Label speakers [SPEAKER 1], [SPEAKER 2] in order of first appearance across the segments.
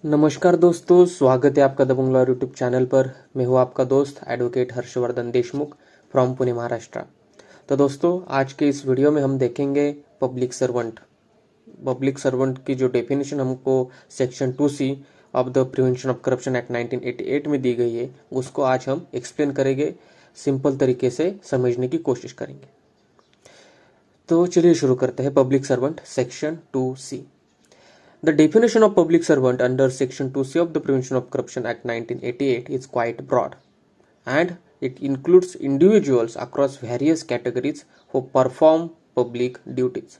[SPEAKER 1] नमस्कार दोस्तों, स्वागत है आपका दबंग लॉ यूट्यूब चैनल पर। मैं हूं आपका दोस्त एडवोकेट हर्षवर्धन देशमुख फ्रॉम पुणे महाराष्ट्र। तो दोस्तों, आज के इस वीडियो में हम देखेंगे पब्लिक सर्वेंट की जो डेफिनेशन हमको section 2C of the prevention of corruption act 1988 में दी गई है, उसको आज हम एक्सप्लेन करेंगे, सिंपल तरीके से समझने की कोशिश करेंगे। तो चलिए शुरू करते हैं। Public servant section 2C। The definition of public servant under Section 2C of the Prevention of Corruption Act 1988 is quite broad, and it includes individuals across various categories who perform public duties.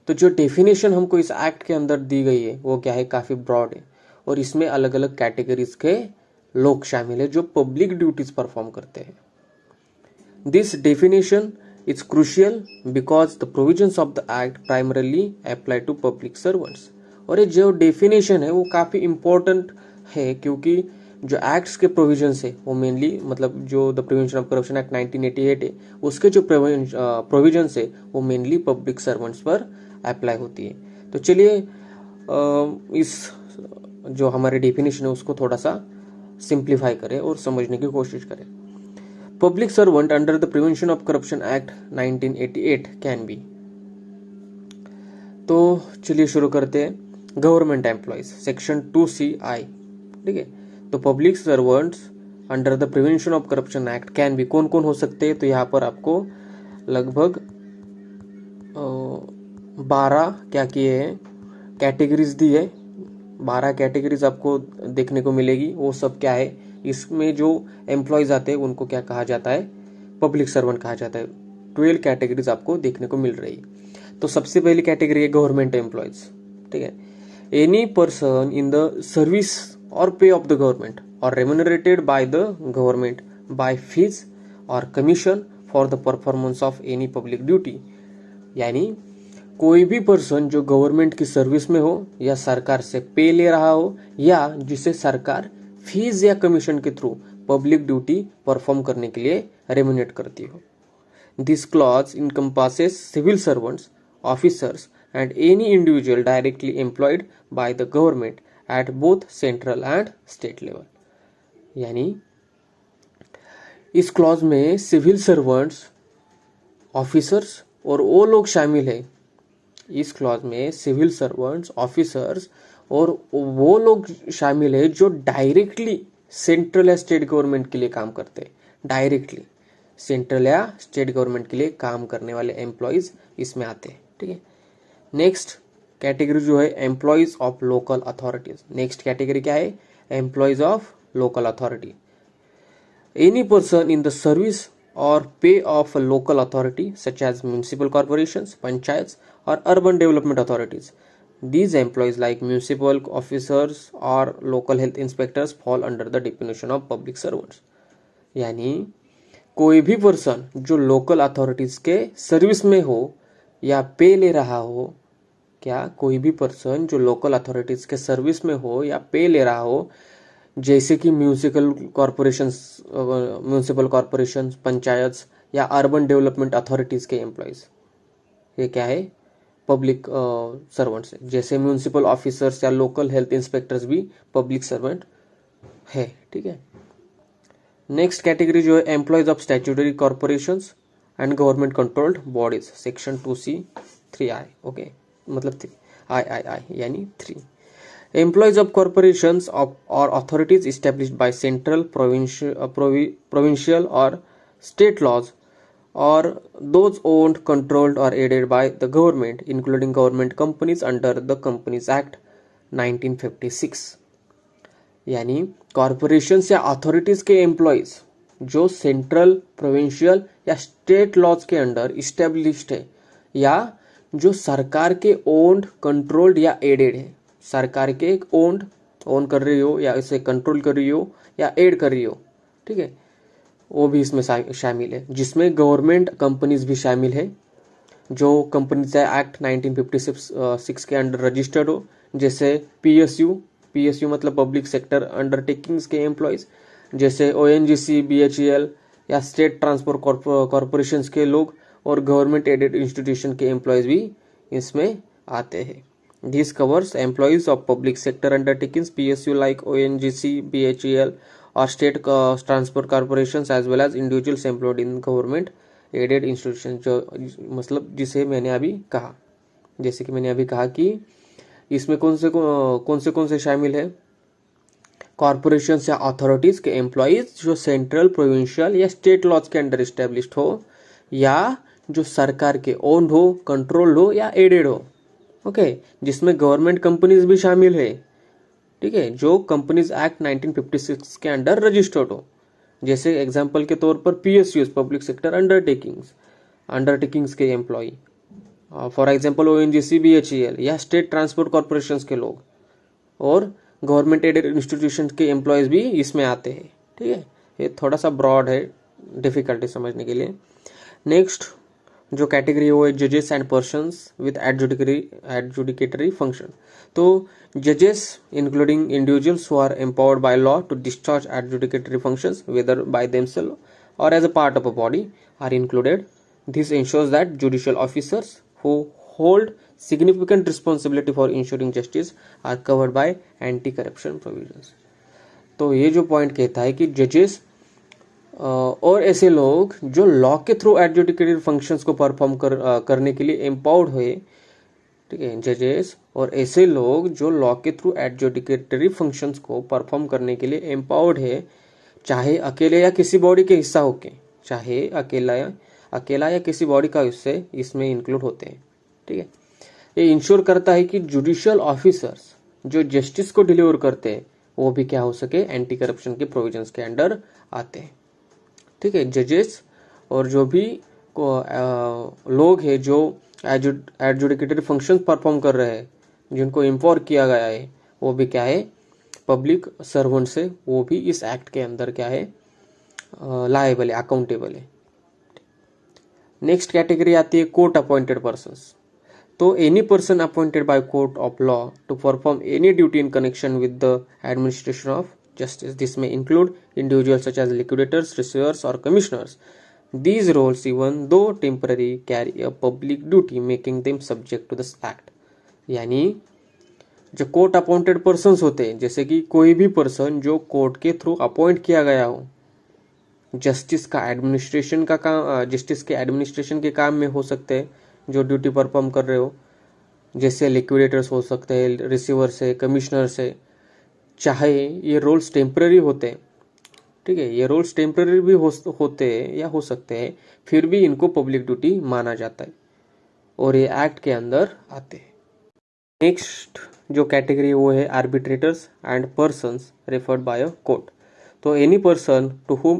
[SPEAKER 1] तो जो definition हमको इस act के अंदर दी गई है वो क्या है, काफ़ी ब्रॉड है और इसमें अलग अलग कैटेगरीज के लोग शामिल है जो पब्लिक ड्यूटीज परफॉर्म करते हैं। This definition is crucial because the provisions of the act primarily apply to public servants. और ये जो डेफिनेशन है वो काफ़ी इम्पोर्टेंट है क्योंकि जो एक्ट्स के प्रोविजंस है वो मेनली जो the prevention of corruption act 1988 है उसके जो प्रोविजंस है वो मेनली पब्लिक सर्वेंट्स पर अप्लाई होती है। तो चलिए इस जो हमारे डेफिनेशन है उसको थोड़ा सा सिंप्लीफाई करें और समझने की कोशिश करें। Public servant under the prevention of corruption act 1988 can be. तो चलिए शुरू करते हैं। गवर्नमेंट एम्प्लॉयज सेक्शन 2CI, ठीक है। तो public servants under the prevention of corruption act can be, कौन कौन हो सकते हैं? तो यहाँ पर आपको लगभग 12 क्या किए हैं कैटेगरीज दी है। 12 कैटेगरीज आपको देखने को मिलेगी। वो सब क्या है, इसमें जो एम्प्लॉयज आते हैं उनको क्या कहा जाता है, पब्लिक सर्वेंट कहा जाता है। 12 कैटेगरीज आपको देखने को मिल रही है। तो सबसे पहली कैटेगरी है गवर्नमेंट एम्प्लॉयज, ठीक है। Any person in the service or pay of the government or remunerated by the government by fees or commission for the performance of any public duty. यानी कोई भी पर्सन जो गवर्नमेंट की service में हो या सरकार से पे ले रहा हो या जिसे सरकार फीस या कमीशन के थ्रू पब्लिक ड्यूटी परफॉर्म करने के लिए रेम्यूनरेट करती हो। This clause encompasses civil servants, officers and any individual directly employed by the government at both central and state level। यानी इस क्लॉज में सिविल सर्वेंट्स, ऑफिसर्स और वो लोग शामिल है। इस क्लॉज में सिविल सर्वेंट्स, ऑफिसर्स और वो लोग शामिल है जो डायरेक्टली सेंट्रल या स्टेट गवर्नमेंट के लिए काम करते हैं। डायरेक्टली सेंट्रल या स्टेट गवर्नमेंट के लिए काम करने वाले एम्प्लॉयज इसमें आते हैं, ठीक है। नेक्स्ट कैटेगरी जो है employees of local authorities. Next category क्या है, employees of local authority. Any person in the service or pay of a local authority such as municipal corporations, panchayat or urban development authorities. These employees like municipal officers or local health inspectors fall under the definition of public servants। यानी कोई भी person जो local authorities के service में हो या पे ले रहा हो, क्या कोई भी पर्सन जो लोकल अथॉरिटीज के सर्विस में हो या पे ले रहा हो, जैसे कि म्यूनिसिपल कॉर्पोरेशन, पंचायत या अर्बन डेवलपमेंट अथॉरिटीज के एम्प्लॉयज, ये क्या है, पब्लिक सर्वेंट्स है। जैसे म्यूनिसिपल ऑफिसर्स या लोकल हेल्थ इंस्पेक्टर्स भी पब्लिक सर्वेंट है, ठीक है। नेक्स्ट कैटेगरी जो है employees of statutory corporations and government controlled bodies section 2C3I, okay, मतलब आई यानी 3। एम्प्लॉयज ऑफ कॉर्पोरेशंस और authorities established by central, provincial or state laws or those owned, controlled or aided by the government, including government companies under the Companies Act 1956। यानी corporations या authorities के employees जो central, provincial या state laws के under established है या जो सरकार के ओन्ड, कंट्रोल्ड या एडेड है। सरकार के ओन कर रही हो या इसे कंट्रोल कर रही हो या एड कर रही हो, ठीक है, वो भी इसमें शामिल है। जिसमें गवर्नमेंट कंपनीज भी शामिल है जो कंपनीज एक्ट 1956 के अंडर रजिस्टर्ड हो, जैसे पीएसयू मतलब पब्लिक सेक्टर अंडरटेकिंग्स के एम्प्लॉयज, जैसे ONGC, BHEL या स्टेट ट्रांसपोर्ट कॉरपोरेशंस के लोग और गवर्नमेंट एडेड इंस्टीट्यूशन के एम्प्लॉयज भी इसमें आते हैं। This covers employees of public sector undertakings, PSU like ONGC, BHEL or state transport corporations as well as individuals employed in government aided institution, जो मतलब जिसे मैंने अभी कहा, जैसे कि मैंने अभी कहा कि इसमें कौन से शामिल है, कॉरपोरेशन या अथॉरिटीज के एम्प्लॉयज जो सेंट्रल, प्रोविंशियल या स्टेट लॉज के अंडर स्टैब्लिश्ड हो या जो सरकार के ओन्ड हो, कंट्रोल्ड हो या एडेड हो, ओके, जिसमें गवर्नमेंट कंपनीज भी शामिल है, ठीक है, जो कंपनीज एक्ट 1956 के अंडर रजिस्टर्ड हो, जैसे एग्जांपल के तौर पर पीएसयूज, पब्लिक सेक्टर अंडरटेकिंग्स के employ, for example ONGC, BHEL या स्टेट ट्रांसपोर्ट कॉर्पोरेशन के लोग, और गवर्नमेंट एडेड इंस्टीट्यूशन के एम्प्लॉयज भी इसमें आते हैं, ठीक है। ये थोड़ा सा ब्रॉड है, डिफिकल्टी समझने के लिए। नेक्स्ट जो कैटेगरी है वो है जजेस and persons with adjudicatory function. तो जजेस including individuals who are empowered by law to discharge adjudicatory functions whether by themselves or as a part of a body are included. This ensures that judicial officers who hold significant responsibility for ensuring justice are covered by anti-corruption provisions। तो ये जो point कहता है कि जजेस और ऐसे लोग जो लॉ के थ्रू एडजुडिकेटरी फंक्शंस को परफॉर्म करने के लिए एम्पावर्ड हुए, ठीक है, जजेस और ऐसे लोग जो लॉ के थ्रू एडजुडिकेटरी फंक्शंस को परफॉर्म करने के लिए एम्पावर्ड है, चाहे अकेले या किसी बॉडी के हिस्सा होके, चाहे अकेला या किसी बॉडी का हिस्से इसमें इंक्लूड होते हैं, ठीक है। ये इंश्योर करता है कि जुडिशियल ऑफिसर्स जो जस्टिस को डिलीवर करते हैं वो भी क्या हो सके, एंटी करप्शन के प्रोविजंस के अंडर आते हैं, ठीक है। जजेस और जो भी लोग हैं जो एडजुडिकेटरी फंक्शन परफॉर्म कर रहे हैं, जिनको एम्पावर किया गया है, वो भी क्या है, पब्लिक सर्वेंट से, वो भी इस एक्ट के अंदर क्या है, लायबल है, अकाउंटेबल है। नेक्स्ट कैटेगरी आती है कोर्ट अपॉइंटेड पर्सन्स। तो any person appointed by court of law to perform any duty in connection with the administration of justice. This may include individuals such as liquidators, receivers or commissioners. These roles, even though temporary, carry a public duty, making them subject to this act. यानी जो court appointed persons होते हैं, जैसे कि कोई भी person जो court के थ्रू अपॉइंट किया गया हो, जस्टिस के एडमिनिस्ट्रेशन के काम में हो सकते हैं, जो ड्यूटी परफॉर्म कर रहे हो, जैसे लिक्विडेटर्स हो सकते हैं, रिसीवर से, कमिश्नर से, चाहे ये रोल्स टेम्पररी होते हैं, ठीक है, ये रोल्स टेम्पररी भी होते हैं या हो सकते हैं, फिर भी इनको पब्लिक ड्यूटी माना जाता है और ये एक्ट के अंदर आते हैं। नेक्स्ट जो कैटेगरी वो है arbitrators and persons referred by a court. तो any person to whom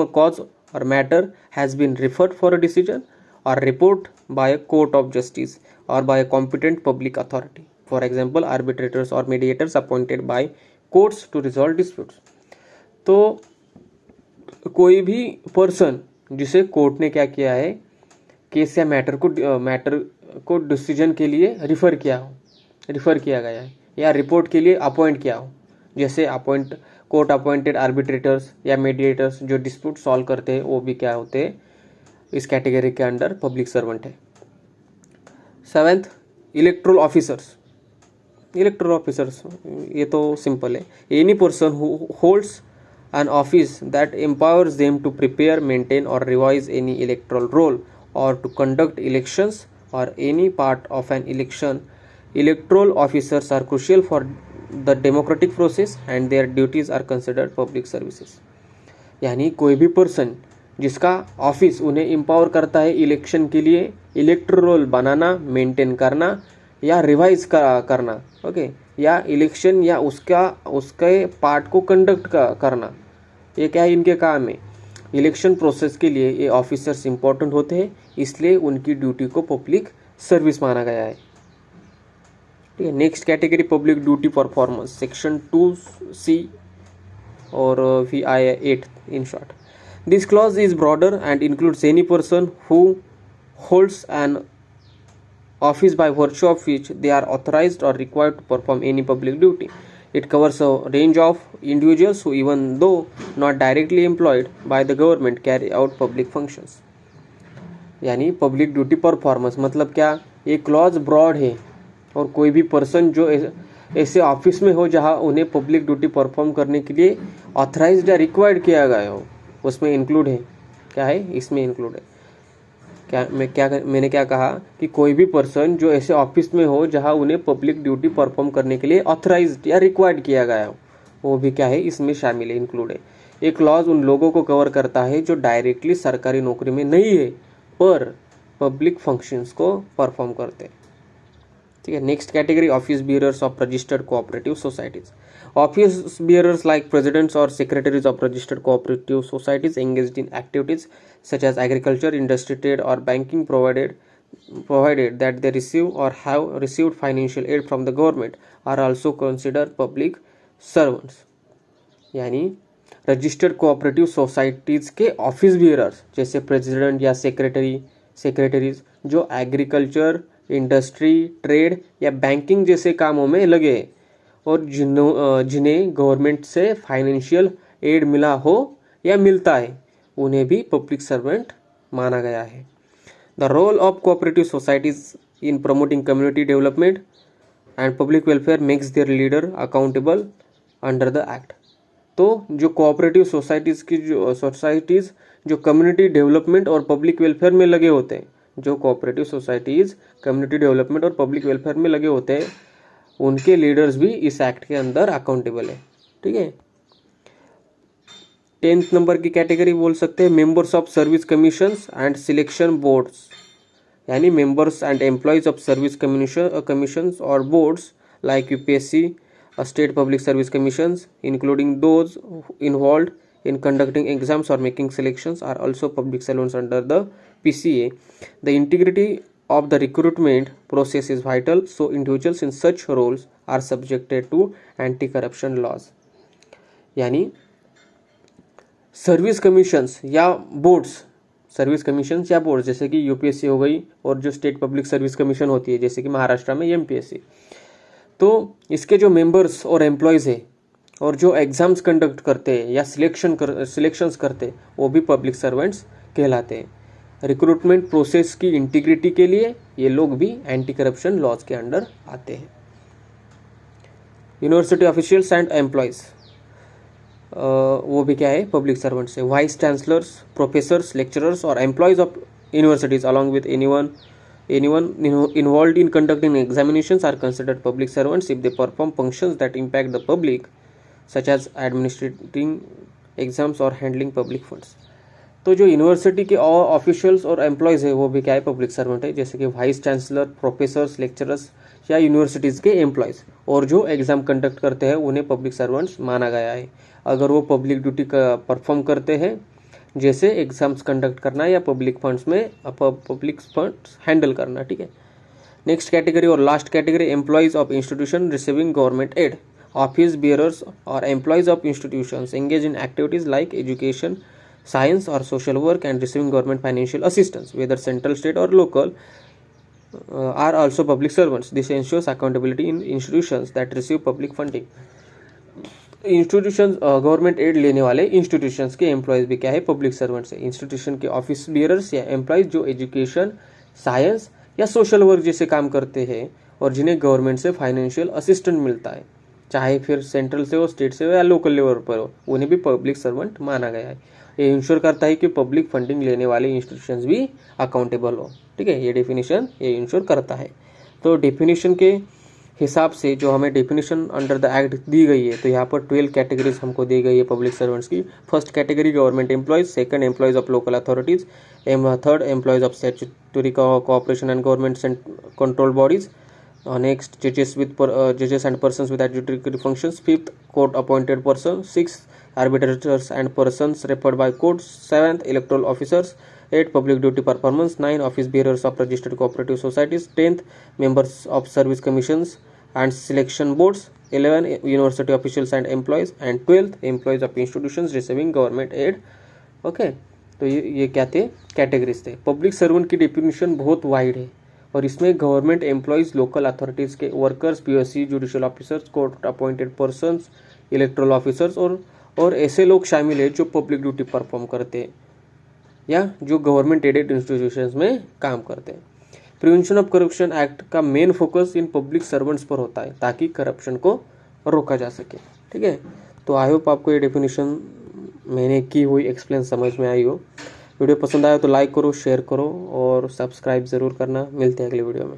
[SPEAKER 1] a cause or matter has been referred for a decision or report by a court of justice or by a competent public authority. For example, arbitrators or mediators appointed by courts to resolve disputes। तो कोई भी person जिसे court ने क्या किया है, case या matter को डिसीजन के लिए रिफर किया गया है या रिपोर्ट के लिए अपॉइंट किया हो, जैसे कोर्ट अपॉइंटेड आर्बिट्रेटर्स या मीडिएटर्स जो डिस्प्यूट सॉल्व करते हैं, वो भी क्या होते हैं, इस कैटेगरी के अंडर पब्लिक सर्वेंट है। 7th, electoral officers. ये तो सिंपल है। Any person who holds an office that empowers them to prepare, maintain और रिवाइज एनी इलेक्टोरल रोल और टू कंडक्ट इलेक्शंस और any part of an election. Electoral officers are crucial for the democratic process and their duties are considered public services. यानी कोई भी person जिसका office उन्हें empower करता है इलेक्शन के लिए इलेक्टोरल रोल बनाना, मेंटेन करना या रिवाइज करना, ओके, या इलेक्शन या उसके पार्ट को कंडक्ट करना, ये क्या है, इनके काम है। इलेक्शन प्रोसेस के लिए ये ऑफिसर्स इंपॉर्टेंट होते हैं, इसलिए उनकी ड्यूटी को पब्लिक सर्विस माना गया है, ठीक है। Next category public duty performance, section 2C और VI 8 in short. This clause is broader and includes any person who holds N office by virtue of which they are authorized or required to perform any public duty. It covers a range of individuals who, even though not directly employed by the government, carry out public functions. यानी public duty performance मतलब क्या, ये clause broad है और कोई भी person जो ऐसे ऑफिस में हो जहां उन्हें पब्लिक ड्यूटी परफॉर्म करने के लिए ऑथराइज्ड या रिक्वायर्ड किया गया हो, उसमें इंक्लूड है। क्या है? इसमें इंक्लूड है। मैंने क्या कहा कि कोई भी पर्सन जो ऐसे ऑफिस में हो जहां उन्हें पब्लिक ड्यूटी परफॉर्म करने के लिए ऑथराइज्ड या रिक्वायर्ड किया गया हो, वो भी क्या है? इसमें शामिल है, इंक्लूड है। ये क्लॉज उन लोगों को कवर करता है जो डायरेक्टली सरकारी नौकरी में नहीं है पर पब्लिक फंक्शंस को परफॉर्म करते हैं। ठीक है। Next category, office bearers of registered cooperative societies. Office bearers like presidents or secretaries of registered cooperative societies engaged in activities such as agriculture, industry, trade, or banking, provided that they receive or have received financial aid from the government, are also considered public servants. यानी registered cooperative societies के office bearers जैसे president या secretaries जो agriculture, industry, trade या banking जैसे कामों में लगे हैं और जिन्हें गवर्नमेंट से फाइनेंशियल एड मिला हो या मिलता है, उन्हें भी पब्लिक सर्वेंट माना गया है। The role of cooperative societies in promoting community development and public welfare makes their leader accountable under the act. तो जो कोऑपरेटिव सोसाइटीज जो कम्युनिटी डेवलपमेंट और पब्लिक वेलफेयर में लगे होते हैं, जो कोऑपरेटिव सोसाइटीज कम्युनिटी डेवलपमेंट और पब्लिक वेलफेयर में लगे होते हैं, उनके लीडर्स भी इस एक्ट के अंदर अकाउंटेबल है। ठीक है। 10th नंबर की कैटेगरी बोल सकते हैं members of service commissions and selection boards, यानी members and employees of service commissions or boards like UPSC, state public service commissions including those involved in conducting exams or making selections are also public servants under the PCA. The integrity of the recruitment process is vital, so individuals in such roles are subjected to anti-corruption laws. यानी service commissions या boards जैसे कि UPSC हो गई और जो state public service commission होती है जैसे कि महाराष्ट्र में एमपीएससी, तो इसके जो मेंबर्स और एम्प्लॉयज है और जो एग्जाम्स कंडक्ट करते हैं या सिलेक्शंस करते हैं, वो भी पब्लिक सर्वेंट्स कहलाते हैं। रिक्रूटमेंट प्रोसेस की इंटीग्रिटी के लिए ये लोग भी एंटी करप्शन लॉज के अंडर आते हैं। यूनिवर्सिटी ऑफिशियल्स एंड एम्प्लॉयज, वो भी क्या है? पब्लिक सर्वेंट्स है। वाइस चांसलर्स, प्रोफेसर्स, लेक्चरर्स और employees of universities along with anyone involved in conducting examinations are considered public servants if they perform functions that impact the public, such as administrating exams or handling public funds. तो जो university के officials और employees है वो भी क्या है? Public servant है, जैसे कि वाइस चांसलर, प्रोफेसर्स, लेक्चरर्स या यूनिवर्सिटीज के एम्प्लॉयज, और जो एग्जाम कंडक्ट करते हैं उन्हें पब्लिक सर्वेंट्स माना गया है अगर वो पब्लिक ड्यूटी का परफॉर्म करते हैं, जैसे एग्जाम्स कंडक्ट करना या पब्लिक फंड्स हैंडल करना। ठीक है। नेक्स्ट कैटेगरी और last category, employees of institution receiving government aid. Office bearers or employees of institutions engaged in activities like education, science or social work and receiving government financial assistance, whether central, state or local, are also public servants. This ensures accountability in institutions that receive public funding. Institution government aid लेने वाले institutions के employees भी क्या है? Public servants है। Institution के office bearers या employees जो एजुकेशन, साइंस या सोशल वर्क जैसे काम करते हैं और जिन्हें गवर्नमेंट से फाइनेंशियल असिस्टेंस मिलता है, चाहे फिर सेंट्रल से हो, स्टेट से हो या लोकल लेवल पर हो, उन्हें भी पब्लिक सर्वेंट माना गया है। ये इंश्योर करता है कि पब्लिक फंडिंग लेने वाले इंस्टीट्यूशंस भी अकाउंटेबल हो। ठीक है। ये डेफिनेशन ये इंश्योर करता है। तो डेफिनेशन के हिसाब से जो हमें डेफिनेशन अंडर द एक्ट दी गई है, तो यहाँ पर 12 कैटेगरीज हमको दी गई है पब्लिक सर्वेंट्स की। First category government employees, second employees of local authorities, third employees of statutory cooperation and government control bodies, next judges and persons with adjudicatory functions, fifth court appointed person, sixth arbitrators and persons referred by courts, seventh electoral officers, 8 public duty performance, 9 office bearers of registered cooperative societies, 10th members of service commissions and selection boards, 11 university officials and employees, and 12th employees of institutions receiving government aid. Okay. तो ये क्या थे? Categories थे। Public servant की definition बहुत wide है और इसमें गवर्नमेंट एम्प्लॉयज, लोकल अथॉरिटीज़ के workers, POC, judicial officers, court appointed persons, electoral officers और ऐसे लोग शामिल हैं जो पब्लिक ड्यूटी परफॉर्म करते हैं या जो गवर्नमेंट एडेड इंस्टीट्यूशंस में काम करते हैं। प्रिवेंशन ऑफ करप्शन एक्ट का main focus in public servants पर होता है ताकि करप्शन को रोका जा सके। ठीक है, तो आई होप आपको ये डेफिनेशन मैंने की हुई एक्सप्लेन समझ में आई हो। वीडियो पसंद आया तो लाइक करो, शेयर करो और सब्सक्राइब ज़रूर करना। मिलते हैं अगले वीडियो में।